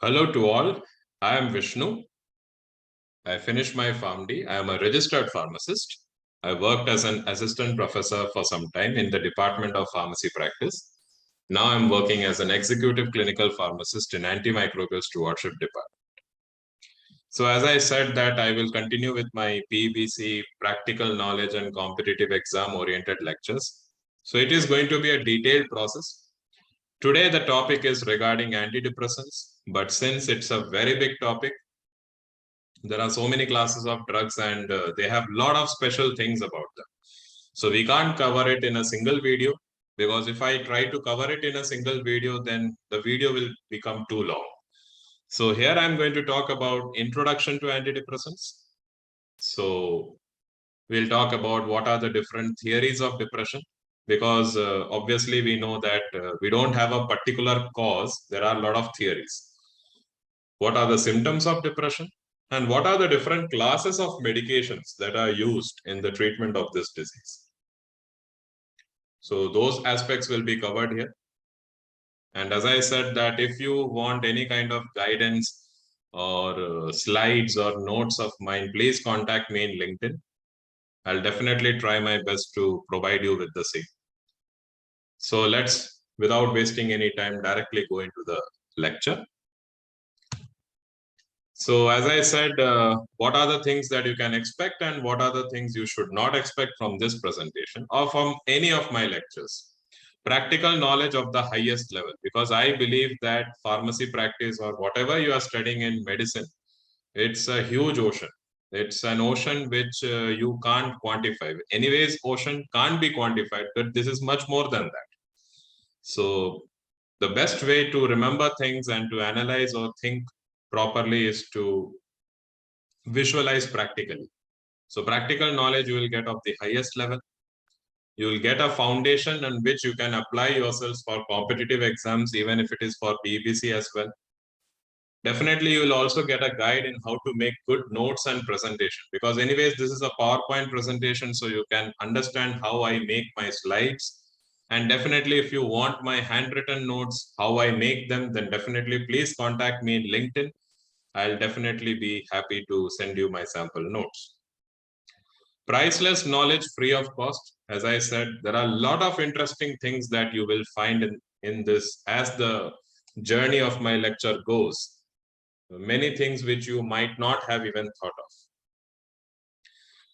Hello to all. I am Vishnu. I finished my PharmD. I am a registered pharmacist. I worked as an assistant professor for some time in the Department of Pharmacy Practice. Now I'm working as an executive clinical pharmacist in antimicrobial stewardship department. So as I said that I will continue with my PBC practical knowledge and competitive exam oriented lectures. So it is going to be a detailed process. Today the topic is regarding antidepressants, but since it's a very big topic, there are so many classes of drugs and they have a lot of special things about them. So we can't cover it in a single video, because if I try to cover it in a single video, then the video will become too long. So here I'm going to talk about introduction to antidepressants. So we'll talk about what are the different theories of depression, because obviously we know that we don't have a particular cause. There are a lot of theories. What are the symptoms of depression? And what are the different classes of medications that are used in the treatment of this disease? So those aspects will be covered here. And as I said that if you want any kind of guidance or slides or notes of mine, please contact me in LinkedIn. I'll definitely try my best to provide you with the same. So let's, without wasting any time, directly go into the lecture. So as I said, what are the things that you can expect and what are the things you should not expect from this presentation or from any of my lectures? Practical knowledge of the highest level, because I believe that pharmacy practice or whatever you are studying in medicine, it's a huge ocean. It's an ocean which you can't quantify. Anyways, ocean can't be quantified, but this is much more than that. So the best way to remember things and to analyze or think properly is to visualize practically. So practical knowledge you will get of the highest level. You will get a foundation on which you can apply yourselves for competitive exams, even if it is for PBC as well. Definitely, you will also get a guide in how to make good notes and presentation, because anyways, this is a PowerPoint presentation, so you can understand how I make my slides. And definitely, if you want my handwritten notes, how I make them, then definitely please contact me in LinkedIn. I'll definitely be happy to send you my sample notes. Priceless knowledge free of cost. As I said, there are a lot of interesting things that you will find in this as the journey of my lecture goes. Many things which you might not have even thought of.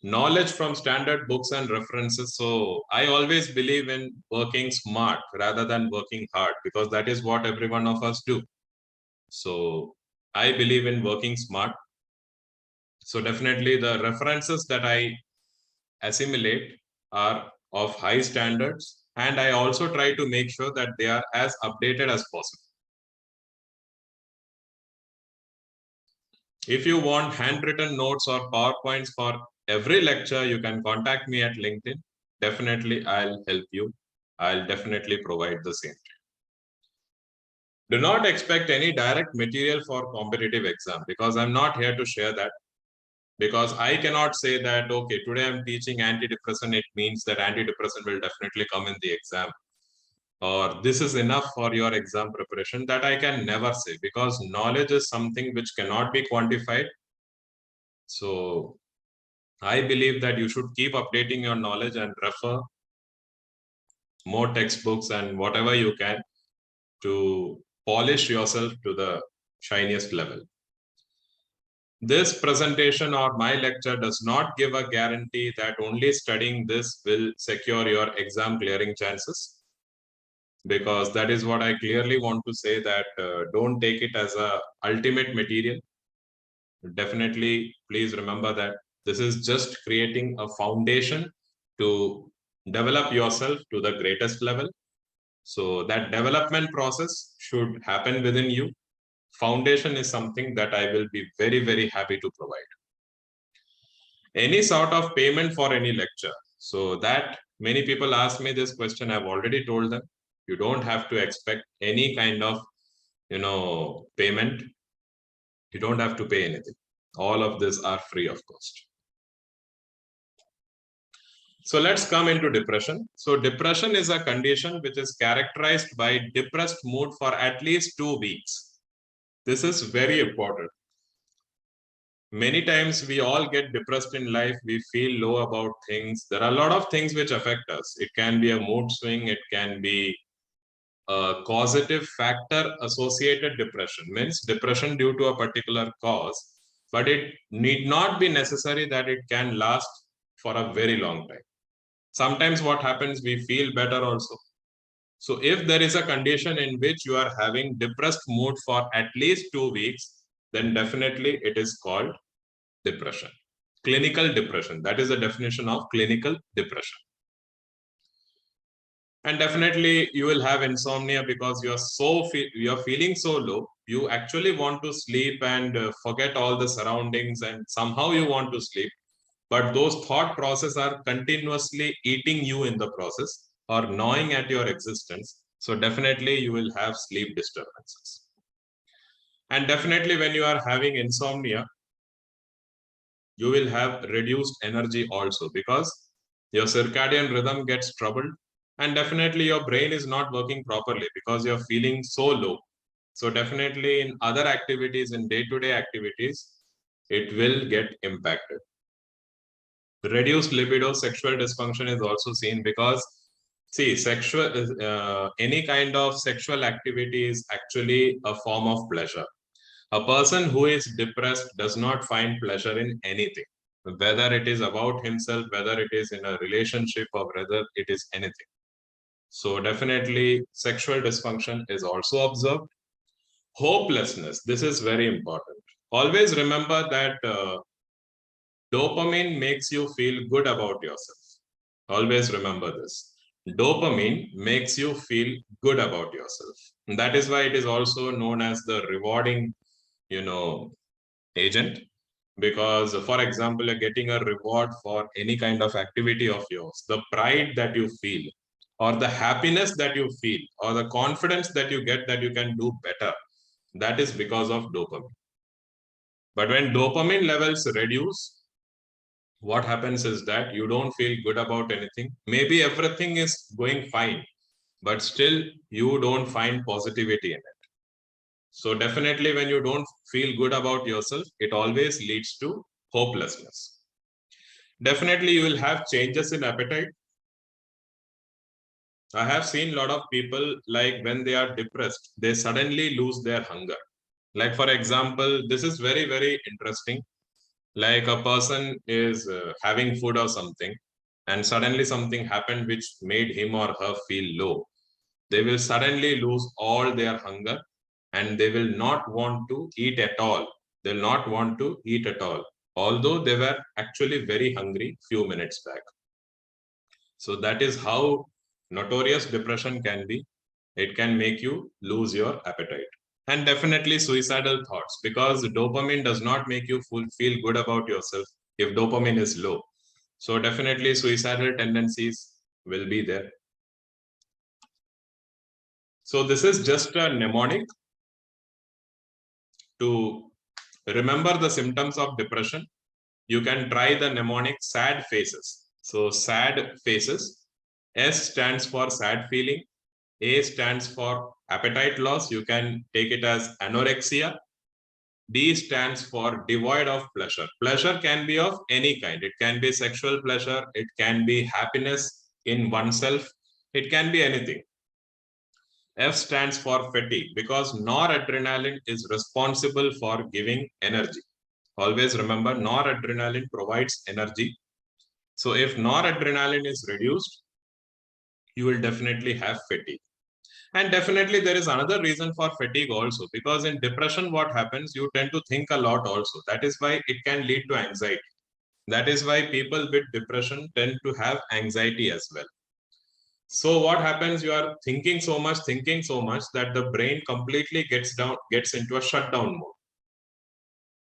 Knowledge from standard books and references. So I always believe in working smart rather than working hard, because that is what every one of us do. So I believe in working smart. So definitely the references that I assimilate are of high standards, and I also try to make sure that they are as updated as possible. If you want handwritten notes or PowerPoints for every lecture, you can contact me at LinkedIn. Definitely, I'll help you. I'll definitely provide the same. Do not expect any direct material for competitive exam, because I'm not here to share that. Because I cannot say that, okay, today I'm teaching antidepressant, it means that antidepressant will definitely come in the exam, or this is enough for your exam preparation. That I can never say, because knowledge is something which cannot be quantified. So I believe that you should keep updating your knowledge and refer more textbooks and whatever you can to polish yourself to the shiniest level. This presentation or my lecture does not give a guarantee that only studying this will secure your exam clearing chances, because that is what I clearly want to say, that don't take it as a ultimate material. Definitely, please remember that this is just creating a foundation to develop yourself to the greatest level. So that development process should happen within you. Foundation is something that I will be very, very happy to provide. Any sort of payment for any lecture. So that many people ask me this question, I've already told them, you don't have to expect any kind of, payment. You don't have to pay anything. All of this are free of cost. So let's come into depression. So depression is a condition which is characterized by depressed mood for at least 2 weeks. This is very important. Many times we all get depressed in life. We feel low about things. There are a lot of things which affect us. It can be a mood swing. It can be a causative factor associated depression, means depression due to a particular cause, but it need not be necessary that it can last for a very long time. Sometimes what happens, we feel better also. So if there is a condition in which you are having depressed mood for at least 2 weeks, then definitely it is called depression. Clinical depression. That is the definition of clinical depression. And definitely you will have insomnia because you're feeling so low. You actually want to sleep and forget all the surroundings, and somehow you want to sleep. But those thought processes are continuously eating you in the process or gnawing at your existence. So definitely you will have sleep disturbances. And definitely when you are having insomnia, you will have reduced energy also because your circadian rhythm gets troubled, and definitely your brain is not working properly because you're feeling so low. So definitely in other activities, in day-to-day activities, it will get impacted. Reduced libido, sexual dysfunction is also seen because, see, any kind of sexual activity is actually a form of pleasure. A person who is depressed does not find pleasure in anything, whether it is about himself, whether it is in a relationship, or whether it is anything. So definitely sexual dysfunction is also observed. Hopelessness, this is very important. Always remember that dopamine makes you feel good about yourself. Always remember this. Dopamine makes you feel good about yourself. And that is why it is also known as the rewarding, agent. Because, for example, you're getting a reward for any kind of activity of yours, the pride that you feel, or the happiness that you feel, or the confidence that you get that you can do better, that is because of dopamine. But when dopamine levels reduce, what happens is that you don't feel good about anything. Maybe everything is going fine, but still you don't find positivity in it. So definitely when you don't feel good about yourself, it always leads to hopelessness. Definitely you will have changes in appetite. I have seen a lot of people, like when they are depressed, they suddenly lose their hunger. Like for example, this is very, very interesting. Like a person is having food or something, and suddenly something happened which made him or her feel low. They will suddenly lose all their hunger and they will not want to eat at all. They'll not want to eat at all, although they were actually very hungry few minutes back. So that is how notorious depression can be. It can make you lose your appetite. And definitely suicidal thoughts, because dopamine does not make you feel good about yourself if dopamine is low. So definitely suicidal tendencies will be there. So this is just a mnemonic to remember the symptoms of depression. You can try the mnemonic SAD faces. So SAD faces. S stands for sad feeling. A stands for appetite loss. You can take it as anorexia. D stands for devoid of pleasure. Pleasure can be of any kind. It can be sexual pleasure. It can be happiness in oneself. It can be anything. F stands for fatigue, because noradrenaline is responsible for giving energy. Always remember, noradrenaline provides energy. So if noradrenaline is reduced, you will definitely have fatigue. And definitely there is another reason for fatigue also, because in depression, what happens, you tend to think a lot also. That is why it can lead to anxiety. That is why people with depression tend to have anxiety as well. So what happens, you are thinking so much that the brain completely gets into a shutdown mode.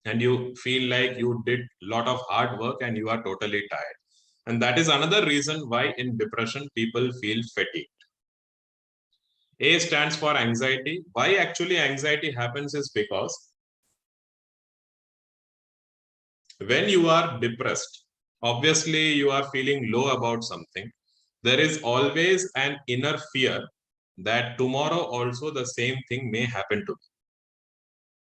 And you feel like you did a lot of hard work and you are totally tired. And that is another reason why in depression, people feel fatigued. A stands for anxiety. Why actually anxiety happens is because when you are depressed, obviously you are feeling low about something. There is always an inner fear that tomorrow also the same thing may happen to me.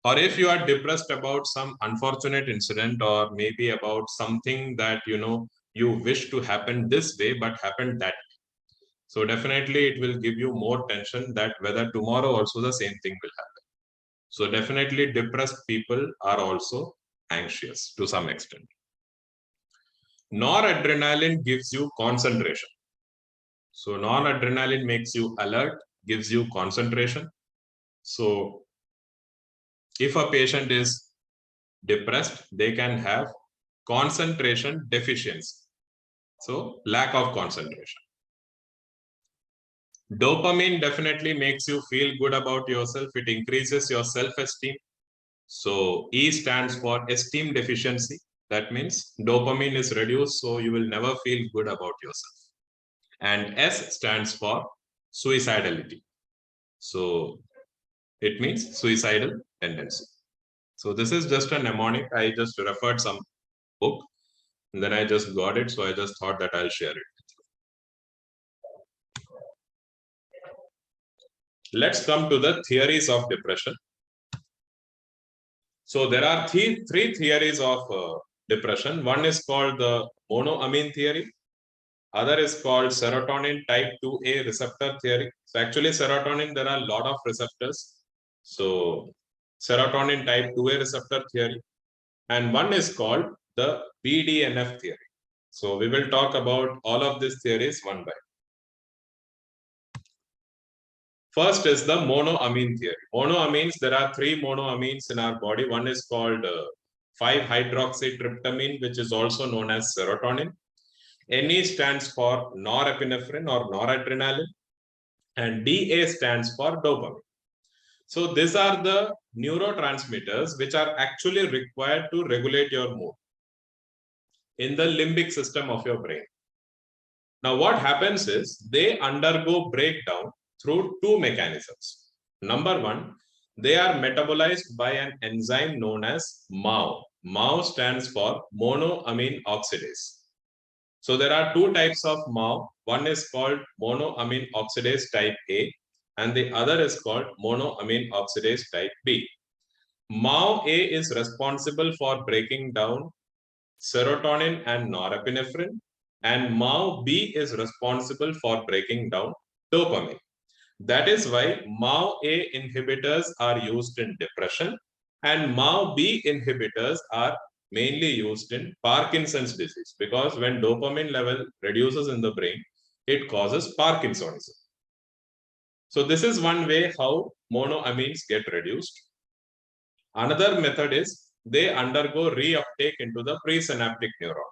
Or if you are depressed about some unfortunate incident, or maybe about something that you wish to happen this way but happened that way. So definitely it will give you more tension that whether tomorrow also the same thing will happen. So definitely depressed people are also anxious to some extent. Noradrenaline gives you concentration. So noradrenaline makes you alert, gives you concentration. So if a patient is depressed, they can have concentration deficiency. So lack of concentration. Dopamine definitely makes you feel good about yourself. It increases your self-esteem. So E stands for esteem deficiency. That means dopamine is reduced, so you will never feel good about yourself. And S stands for suicidality. So it means suicidal tendency. So this is just a mnemonic. I just referred some book, and then I just got it. So I just thought that I'll share it. Let's come to the theories of depression. So there are three theories of depression. One is called the monoamine theory. Other is called serotonin type 2A receptor theory. So actually serotonin, there are a lot of receptors. So serotonin type 2A receptor theory. And one is called the BDNF theory. So we will talk about all of these theories one by one. First is the monoamine theory. Monoamines, there are three monoamines in our body. One is called 5-hydroxytryptamine, which is also known as serotonin. NE stands for norepinephrine or noradrenaline, and DA stands for dopamine. So these are the neurotransmitters which are actually required to regulate your mood in the limbic system of your brain. Now what happens is they undergo breakdown through two mechanisms. Number one, they are metabolized by an enzyme known as MAO. MAO stands for monoamine oxidase. So there are two types of MAO. One is called monoamine oxidase type A, and the other is called monoamine oxidase type B. MAO A is responsible for breaking down serotonin and norepinephrine, and MAO B is responsible for breaking down dopamine. That is why MAO A inhibitors are used in depression, and MAO B inhibitors are mainly used in Parkinson's disease, because when dopamine level reduces in the brain, it causes Parkinsonism. So this is one way how monoamines get reduced. Another method is they undergo reuptake into the presynaptic neuron.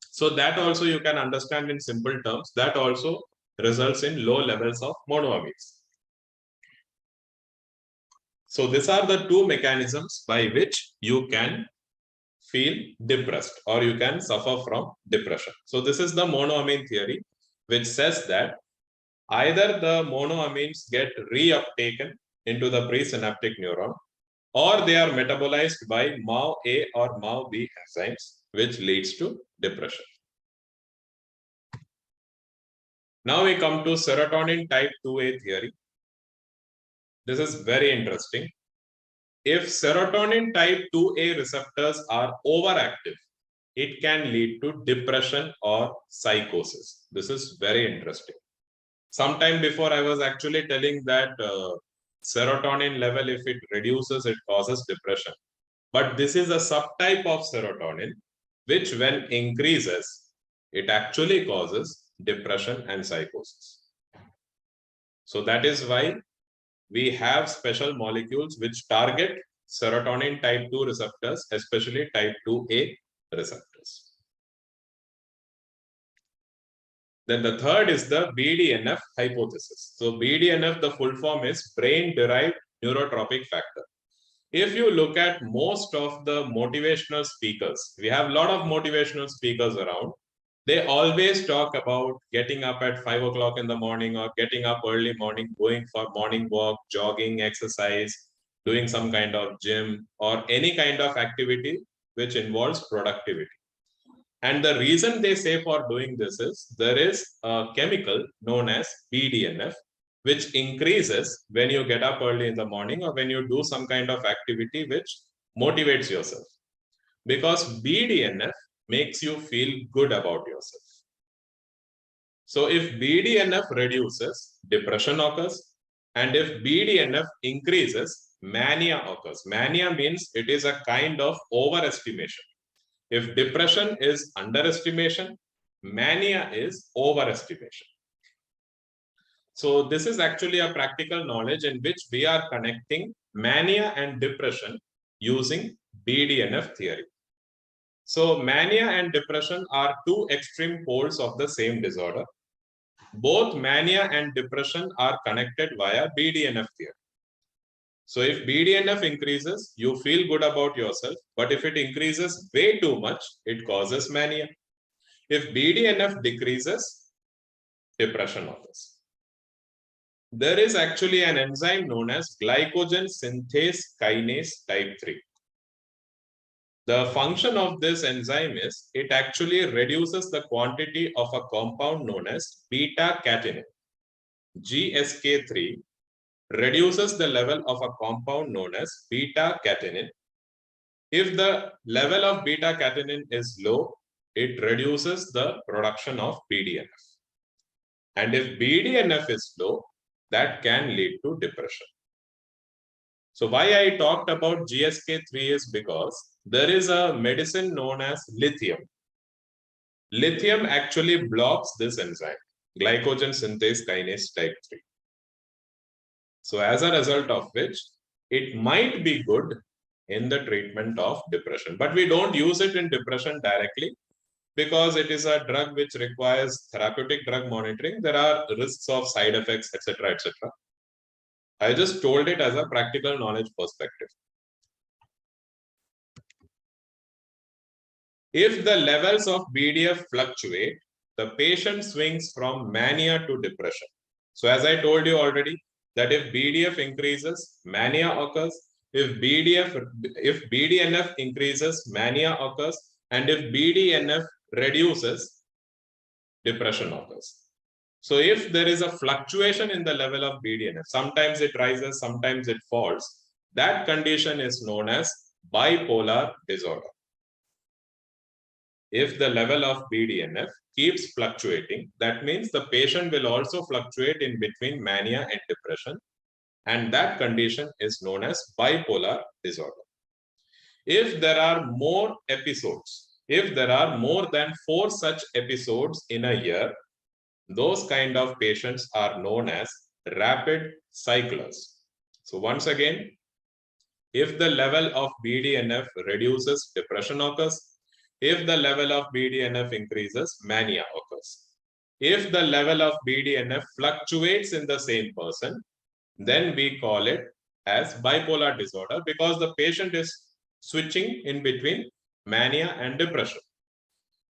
So that also you can understand in simple terms. That also results in low levels of monoamines. So these are the two mechanisms by which you can feel depressed or you can suffer from depression. So this is the monoamine theory, which says that either the monoamines get reuptaken into the presynaptic neuron, or they are metabolized by MAO A or MAO B enzymes, which leads to depression. Now we come to serotonin type 2A theory. This is very interesting. If serotonin type 2A receptors are overactive, it can lead to depression or psychosis. This is very interesting. Sometime before I was actually telling that serotonin level, if it reduces, it causes depression. But this is a subtype of serotonin, which when increases, it actually causes depression and psychosis. So that is why we have special molecules which target serotonin type 2 receptors, especially type 2A receptors. Then the third is the BDNF hypothesis. So BDNF, the full form is brain-derived neurotropic factor. If you look at most of the motivational speakers, we have a lot of motivational speakers around. They always talk about getting up at 5 o'clock in the morning or getting up early morning, going for morning walk, jogging, exercise, doing some kind of gym or any kind of activity which involves productivity. And the reason they say for doing this is there is a chemical known as BDNF, which increases when you get up early in the morning or when you do some kind of activity which motivates yourself. Because BDNF makes you feel good about yourself. So if BDNF reduces, depression occurs. And if BDNF increases, mania occurs. Mania means it is a kind of overestimation. If depression is underestimation, mania is overestimation. So this is actually a practical knowledge in which we are connecting mania and depression using BDNF theory. So mania and depression are two extreme poles of the same disorder. Both mania and depression are connected via BDNF theory. So if BDNF increases, you feel good about yourself, but if it increases way too much, it causes mania. If BDNF decreases, depression occurs. There is actually an enzyme known as glycogen synthase kinase type 3. The function of this enzyme is it actually reduces the quantity of a compound known as beta-catenin. GSK3 reduces the level of a compound known as beta-catenin. If the level of beta-catenin is low, it reduces the production of BDNF. And if BDNF is low, that can lead to depression. So why I talked about GSK3 is because there is a medicine known as lithium. Lithium actually blocks this enzyme, glycogen synthase kinase type 3. So as a result of which, it might be good in the treatment of depression. But we don't use it in depression directly because it is a drug which requires therapeutic drug monitoring. There are risks of side effects, etc., etc. I just told it as a practical knowledge perspective. If the levels of BDF fluctuate, the patient swings from mania to depression. So as I told you already, that if BDF increases, mania occurs. If BDNF increases, mania occurs. And if BDNF reduces, depression occurs. So if there is a fluctuation in the level of BDNF, sometimes it rises, sometimes it falls, that condition is known as bipolar disorder. If the level of BDNF keeps fluctuating, that means the patient will also fluctuate in between mania and depression, and that condition is known as bipolar disorder. If there are more episodes, if there are more than 4 such episodes in a year, those kind of patients are known as rapid cyclers. So once again, if the level of BDNF reduces, depression occurs. If the level of BDNF increases, mania occurs. If the level of BDNF fluctuates in the same person, then we call it as bipolar disorder because the patient is switching in between mania and depression.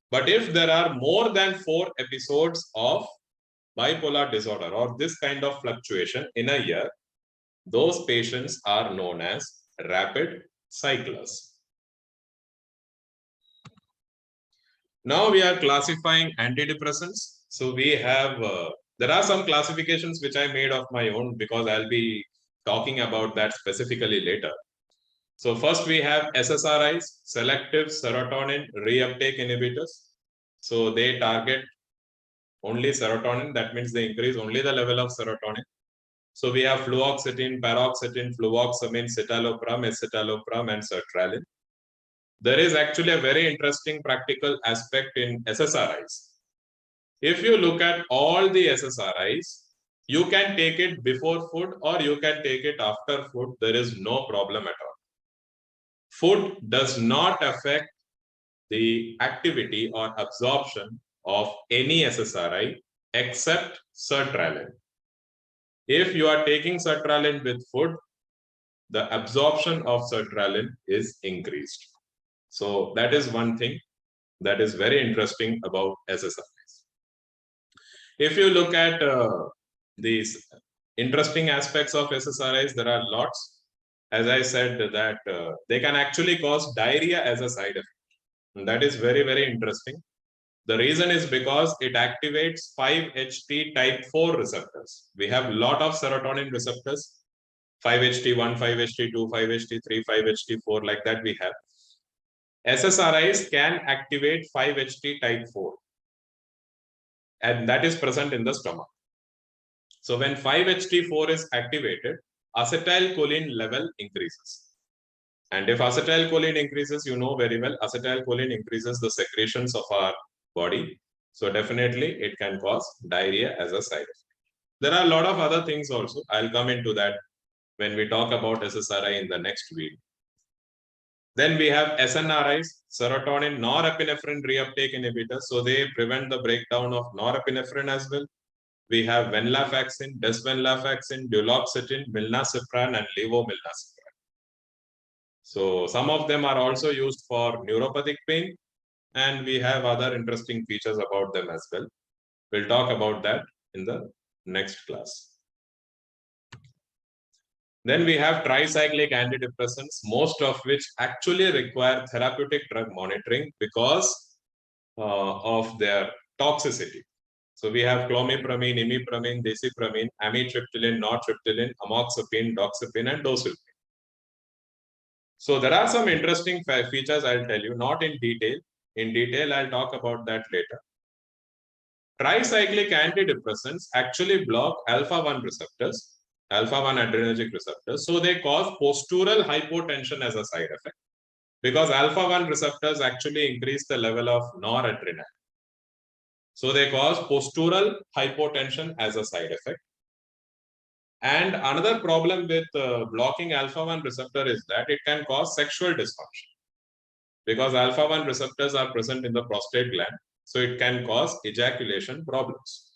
But if there are more than 4 episodes of bipolar disorder or this kind of fluctuation in a year, those patients are known as rapid cyclers. Now we are classifying antidepressants. So we have, there are some classifications which I made of my own because I'll be talking about that specifically later. So first we have SSRIs, selective serotonin reuptake inhibitors. So they target only serotonin. That means they increase only the level of serotonin. So we have fluoxetine, paroxetine, fluvoxamine, citalopram, escitalopram, and sertraline. There is actually a very interesting practical aspect in SSRIs. If you look at all the SSRIs, you can take it before food or you can take it after food. There is no problem at all. Food does not affect the activity or absorption of any SSRI except sertraline. If you are taking sertraline with food, the absorption of sertraline is increased. So that is one thing that is very interesting about SSRIs. If you look at these interesting aspects of SSRIs, there are lots. As I said, that they can actually cause diarrhea as a side effect. And that is very, very interesting. The reason is because it activates 5-HT type 4 receptors. We have a lot of serotonin receptors, 5-HT1, 5-HT2, 5-HT3, 5-HT4, like that we have. SSRIs can activate 5-HT type 4, and that is present in the stomach. So when 5-HT4 is activated, acetylcholine level increases. And if acetylcholine increases, you know very well, acetylcholine increases the secretions of our body. So definitely it can cause diarrhea as a side effect. There are a lot of other things also. I'll come into that when we talk about SSRI in the next video. Then we have SNRIs, serotonin norepinephrine reuptake inhibitors. So they prevent the breakdown of norepinephrine as well. We have venlafaxine, desvenlafaxine, duloxetine, milnacipran, and levomilnacipran. So some of them are also used for neuropathic pain, and we have other interesting features about them as well. We'll talk about that in the next class. Then we have tricyclic antidepressants, most of which actually require therapeutic drug monitoring because of their toxicity. So we have clomipramine, imipramine, desipramine, amitriptyline, nortriptyline, amoxapine, doxepin, and docilpine. So there are some interesting features I'll tell you, not in detail. In detail, I'll talk about that later. Tricyclic antidepressants actually block alpha-1 receptors, alpha-1 adrenergic receptors. So they cause postural hypotension as a side effect because alpha-1 receptors actually increase the level of noradrenaline. So they cause postural hypotension as a side effect. And another problem with blocking alpha-1 receptor is that it can cause sexual dysfunction because alpha-1 receptors are present in the prostate gland. So it can cause ejaculation problems.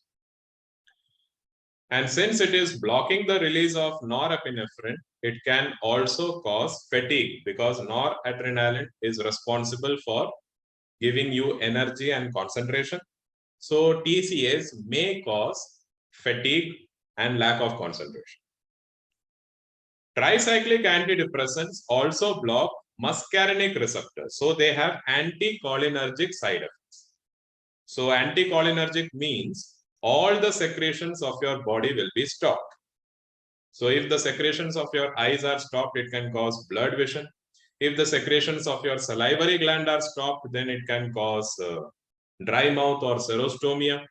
And since it is blocking the release of norepinephrine, it can also cause fatigue because noradrenaline is responsible for giving you energy and concentration. So TCAs may cause fatigue and lack of concentration. Tricyclic antidepressants also block muscarinic receptors. So they have anticholinergic side effects. So anticholinergic means all the secretions of your body will be stopped. So if the secretions of your eyes are stopped, it can cause blurred vision. If the secretions of your salivary gland are stopped, then it can cause dry mouth or xerostomia.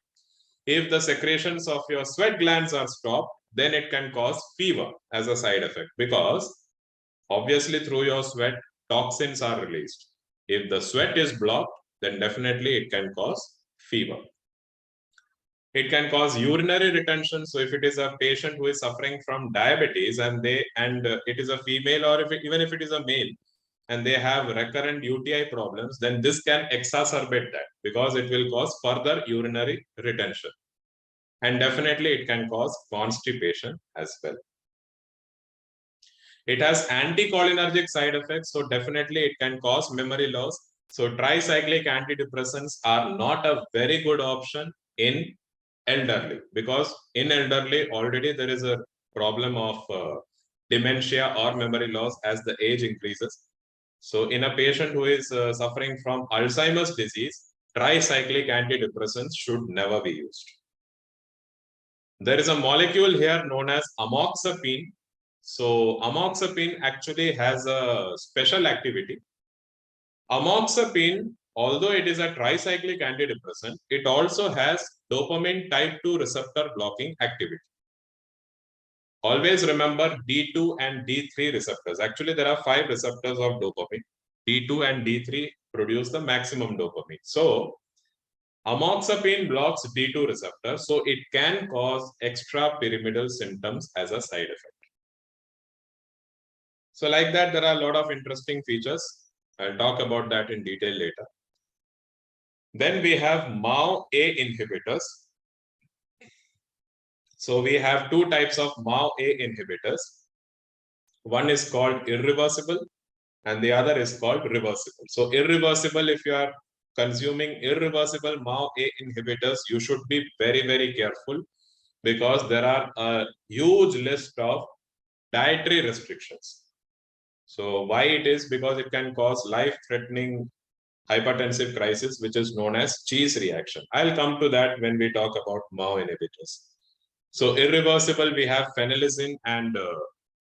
If the secretions of your sweat glands are stopped, then it can cause fever as a side effect because obviously through your sweat, toxins are released. If the sweat is blocked, then definitely it can cause fever. It can cause urinary retention. So if it is a patient who is suffering from diabetes and it is a female, or even if it is a male and they have recurrent UTI problems, then this can exacerbate that because it will cause further urinary retention. And definitely it can cause constipation as well. It has anticholinergic side effects, so definitely it can cause memory loss. So tricyclic antidepressants are not a very good option in elderly because in elderly already there is a problem of dementia or memory loss as the age increases. So in a patient who is suffering from Alzheimer's disease, tricyclic antidepressants should never be used. There is a molecule here known as amoxapine. So amoxapine actually has a special activity. Amoxapine, although it is a tricyclic antidepressant, it also has dopamine type 2 receptor blocking activity. Always remember D2 and D3 receptors. Actually, there are 5 receptors of dopamine. D2 and D3 produce the maximum dopamine. So amoxapine blocks D2 receptor, so it can cause extrapyramidal symptoms as a side effect. So like that, there are a lot of interesting features. I'll talk about that in detail later. Then we have MAO-A inhibitors. So we have 2 types of MAO-A inhibitors. One is called irreversible and the other is called reversible. So irreversible, if you are consuming irreversible MAO-A inhibitors, you should be very, very careful because there are a huge list of dietary restrictions. So why it is? Because it can cause life-threatening hypertensive crisis, which is known as cheese reaction. I'll come to that when we talk about MAO inhibitors. So irreversible, we have phenylisine and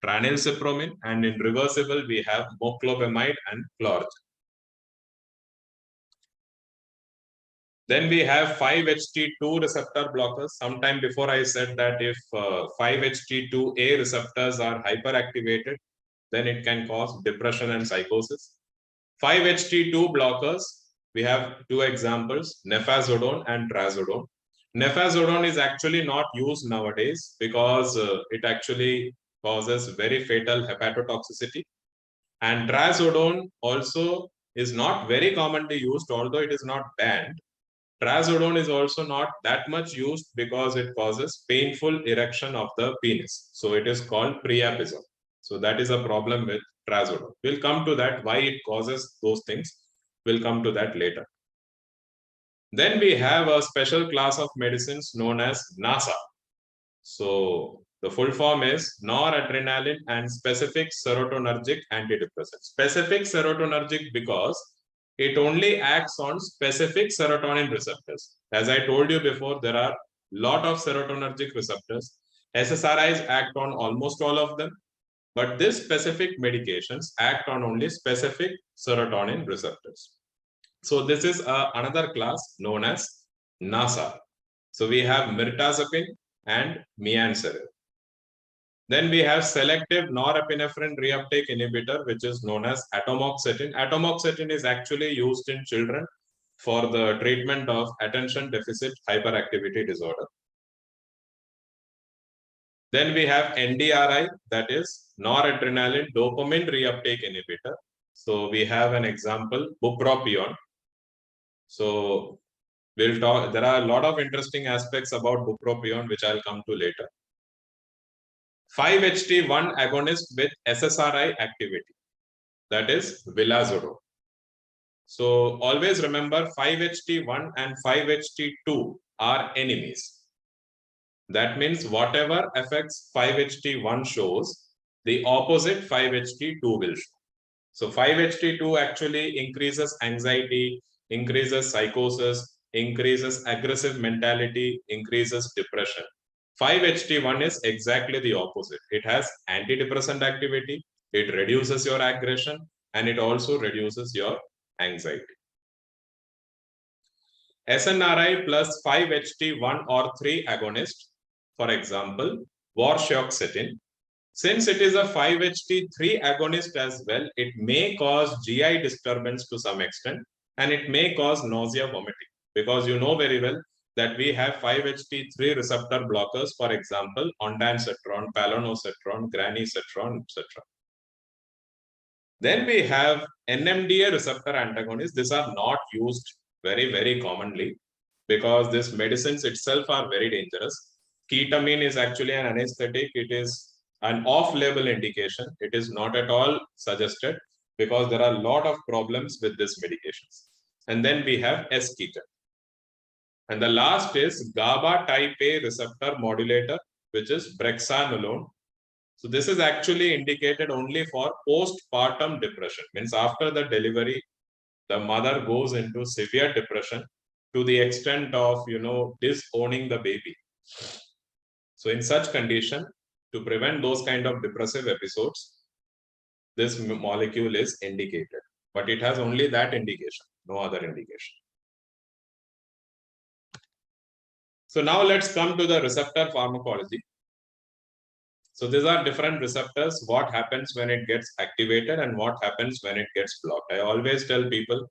tranylcypromine, and in reversible, we have moclobemide and chlorgen. Then we have 5-HT2 receptor blockers. Sometime before I said that if 5-HT2A receptors are hyperactivated, then it can cause depression and psychosis. 5-HT2 blockers, we have two examples, nefazodone and trazodone. Nefazodone is actually not used nowadays because it actually causes very fatal hepatotoxicity. And trazodone also is not very commonly used, although it is not banned. Trazodone is also not that much used because it causes painful erection of the penis. So it is called priapism. So that is a problem with trazodone. We'll come to that, why it causes those things. We'll come to that later. Then we have a special class of medicines known as NASA. So the full form is noradrenaline and specific serotonergic antidepressant. Specific serotonergic because it only acts on specific serotonin receptors. As I told you before, there are a lot of serotonergic receptors. SSRIs act on almost all of them, but these specific medications act on only specific serotonin receptors. So this is another class known as NASA. So we have mirtazapine and mianserin. Then we have selective norepinephrine reuptake inhibitor, which is known as atomoxetine. Atomoxetine is actually used in children for the treatment of attention deficit hyperactivity disorder. Then we have NDRI, that is noradrenaline dopamine reuptake inhibitor. So we have an example, bupropion. So we'll talk, there are a lot of interesting aspects about bupropion, which I'll come to later. 5-HT1 agonist with SSRI activity, that is vilazodone. So always remember 5-HT1 and 5-HT2 are enemies. That means whatever effects 5-HT1 shows, the opposite 5-HT2 will show. So 5-HT2 actually increases anxiety, increases psychosis, increases aggressive mentality, increases depression. 5-HT1 is exactly the opposite. It has antidepressant activity, it reduces your aggression, and it also reduces your anxiety. SNRI plus 5-HT1 or 3 agonist, for example, vortioxetine. Since it is a 5-HT3 agonist as well, it may cause GI disturbance to some extent, and it may cause nausea, vomiting, because you know very well that we have 5-HT3 receptor blockers, for example, ondansetron, palonosetron, granisetron, etc. Then we have NMDA receptor antagonists. These are not used very, very commonly because these medicines itself are very dangerous. Ketamine is actually an anesthetic. It is an off-label indication. It is not at all suggested because there are a lot of problems with these medications. And then we have S-ketan. And the last is GABA type A receptor modulator, which is brexanolone. So this is actually indicated only for postpartum depression. Means after the delivery, the mother goes into severe depression to the extent of, disowning the baby. So in such condition, to prevent those kind of depressive episodes, this molecule is indicated. But it has only that indication, no other indication. So now let's come to the receptor pharmacology. So these are different receptors, what happens when it gets activated and what happens when it gets blocked. I always tell people,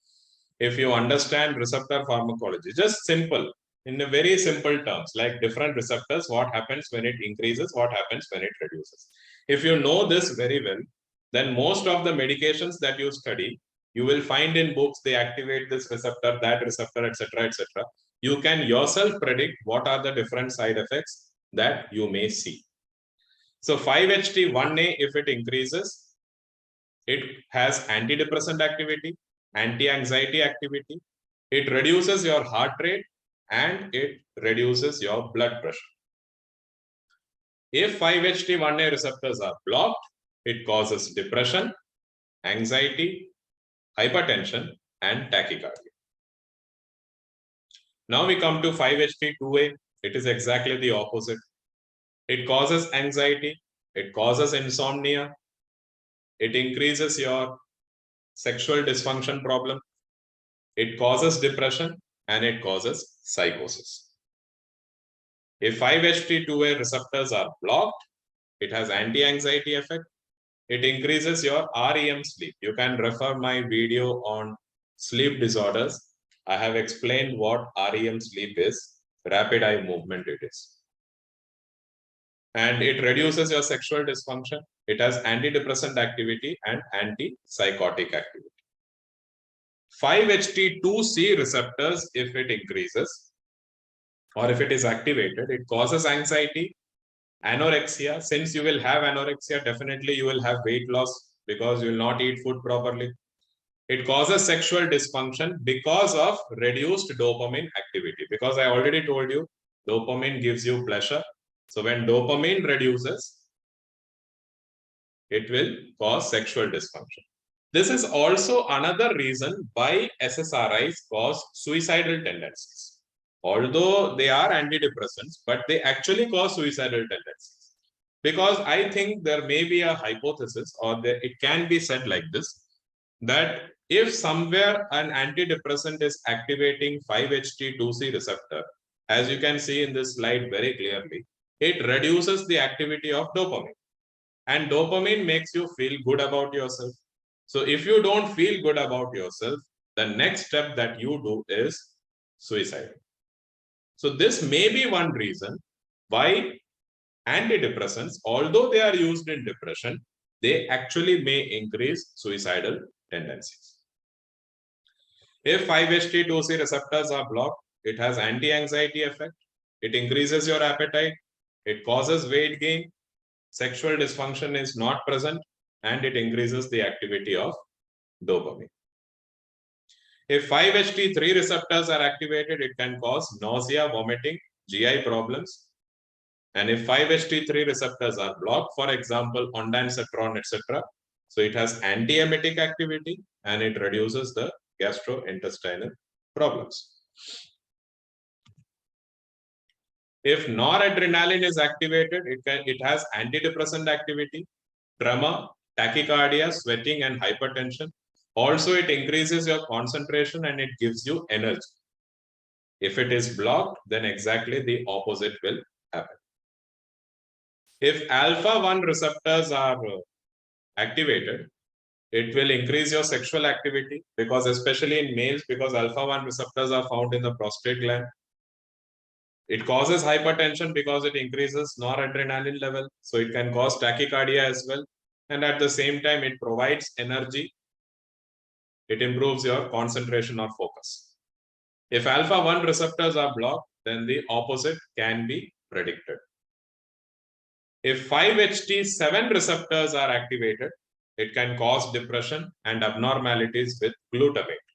if you understand receptor pharmacology, just simple, in a very simple terms, like different receptors, what happens when it increases, what happens when it reduces. If you know this very well, then most of the medications that you study, you will find in books, they activate this receptor, that receptor, etc., etc. You can yourself predict what are the different side effects that you may see. So 5-HT1A, if it increases, it has antidepressant activity, anti-anxiety activity, it reduces your heart rate, and it reduces your blood pressure. If 5-HT1A receptors are blocked, it causes depression, anxiety, hypertension, and tachycardia. Now we come to 5-HT2A. It is exactly the opposite. It causes anxiety, it causes insomnia, it increases your sexual dysfunction problem, it causes depression, and it causes psychosis. If 5-HT2A receptors are blocked, it has anti-anxiety effect. It increases your REM sleep. You can refer my video on sleep disorders. I have explained what REM sleep is, rapid eye movement it is. And it reduces your sexual dysfunction. It has antidepressant activity and antipsychotic activity. 5-HT2C receptors, if it increases or if it is activated, it causes anxiety, anorexia. Since you will have anorexia, definitely you will have weight loss because you will not eat food properly. It causes sexual dysfunction because of reduced dopamine activity. Because I already told you, dopamine gives you pleasure. So when dopamine reduces, it will cause sexual dysfunction. This is also another reason why SSRIs cause suicidal tendencies. Although they are antidepressants, but they actually cause suicidal tendencies. Because I think there may be a hypothesis, or it can be said like this, that if somewhere an antidepressant is activating 5-HT2C receptor, as you can see in this slide very clearly, it reduces the activity of dopamine. And dopamine makes you feel good about yourself. So if you don't feel good about yourself, the next step that you do is suicide. So this may be one reason why antidepressants, although they are used in depression, they actually may increase suicidal tendencies. If 5-HT2C receptors are blocked, it has anti-anxiety effect. It increases your appetite. It causes weight gain. Sexual dysfunction is not present, and it increases the activity of dopamine. If 5-HT3 receptors are activated, it can cause nausea, vomiting, GI problems. And if 5-HT3 receptors are blocked, for example, ondansetron, etc., so it has anti-emetic activity and it reduces the gastrointestinal problems. If noradrenaline is activated, it has antidepressant activity, tremor, tachycardia, sweating, and hypertension. Also, it increases your concentration and it gives you energy. If it is blocked, then exactly the opposite will happen. If alpha-1 receptors are activated, it will increase your sexual activity, because especially in males, because alpha-1 receptors are found in the prostate gland. It causes hypertension because it increases noradrenaline level, so it can cause tachycardia as well. And at the same time, it provides energy. It improves your concentration or focus. If alpha-1 receptors are blocked, then the opposite can be predicted. If 5-HT7 receptors are activated, it can cause depression and abnormalities with glutamate.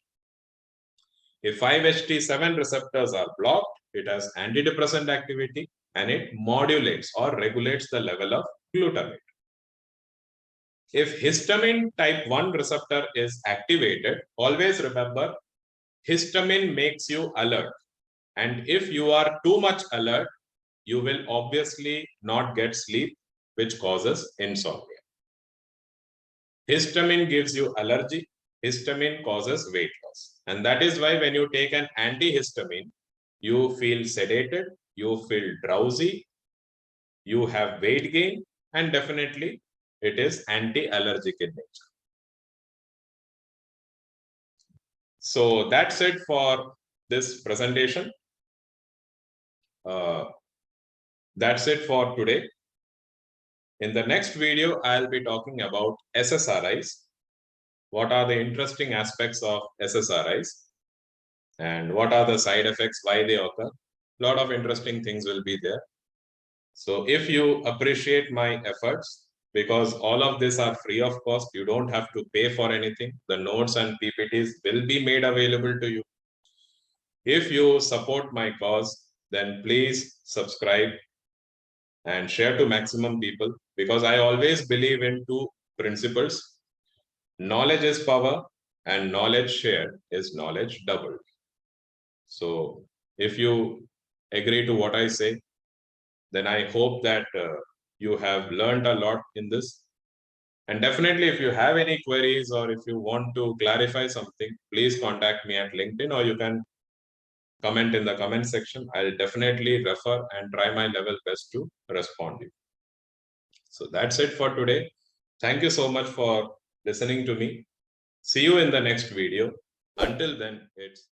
If 5-HT7 receptors are blocked, it has antidepressant activity and it modulates or regulates the level of glutamate. If histamine type 1 receptor is activated, always remember, histamine makes you alert. And if you are too much alert, you will obviously not get sleep, which causes insomnia. Histamine gives you allergy. Histamine causes weight loss. And that is why when you take an antihistamine, you feel sedated, you feel drowsy, you have weight gain, and definitely it is anti-allergic in nature. So that's it for this presentation. That's it for today. In the next video, I'll be talking about SSRIs. What are the interesting aspects of SSRIs? And what are the side effects, why they occur? A lot of interesting things will be there. So if you appreciate my efforts, because all of these are free of cost, you don't have to pay for anything. The notes and PPTs will be made available to you. If you support my cause, then please subscribe and share to maximum people, because I always believe in two principles. Knowledge is power and knowledge shared is knowledge doubled. So if you agree to what I say, then I hope that you have learned a lot in this. And definitely, if you have any queries or if you want to clarify something, please contact me at LinkedIn, or you can comment in the comment section. I'll definitely refer and try my level best to respond to you. So that's it for today. Thank you so much for listening to me. See you in the next video. Until then, it's